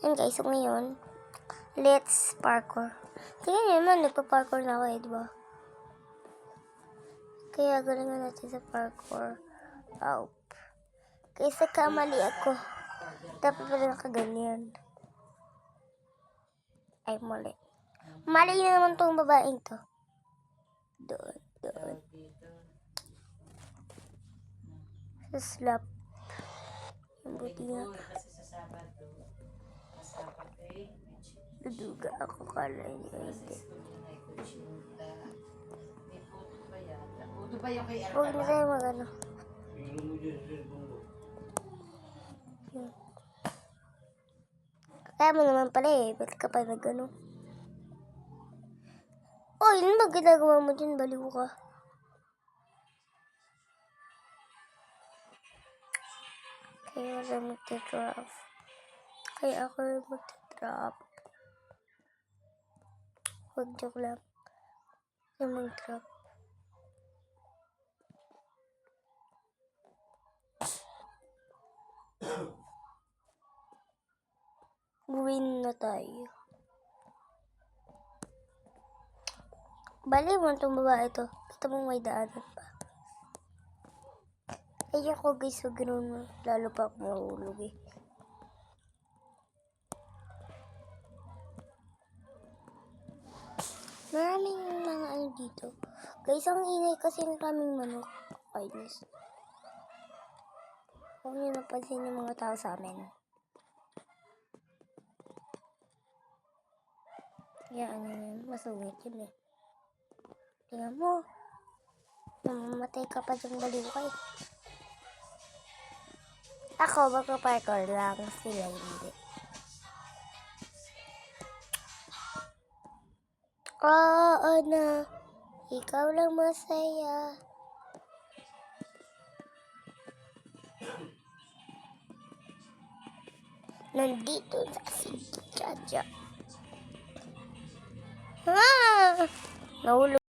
Yan guys, so ngayon, let's parkour. Tingnan nyo naman, nagpa-parkour na ako diba? Kaya galingan natin sa parkour. Oh. Kaysa kamali ako. Dapat pala nakaganyan. Ay, mali. Mali na naman tong babaeng to. Doon. Sa slap. Yung buti nga. Duduga ako kala niya hindi. Huwag na tayo mag-ano. Kaya mo naman pala ba't ka pa nag-ano? Oy, ano ba ginagawa mo dyan? Baliw ka. Kaya ako magta-drop. Huwag joke lang. Kaya mag-drop. Win na tayo. Bali mo itong babae ito. Gusto mong may daanan pa. Ayun ko guys, so ganoon mo. Lalo pa ako mahulog eh. Maraming mga ano dito. Guys, ang ingay kasi maraming manok. Kainis. Huwag niyo napansin yung mga tao sa amin. Kaya ano yun, masungit yun eh. Tingnan mo. Namamatay ka pa dyan, baliw ka eh. Ako, magpa-parkour lang. Sila hindi. Oo na. Ikaw lang masaya. Nandito sa si Jaja. Nahulog.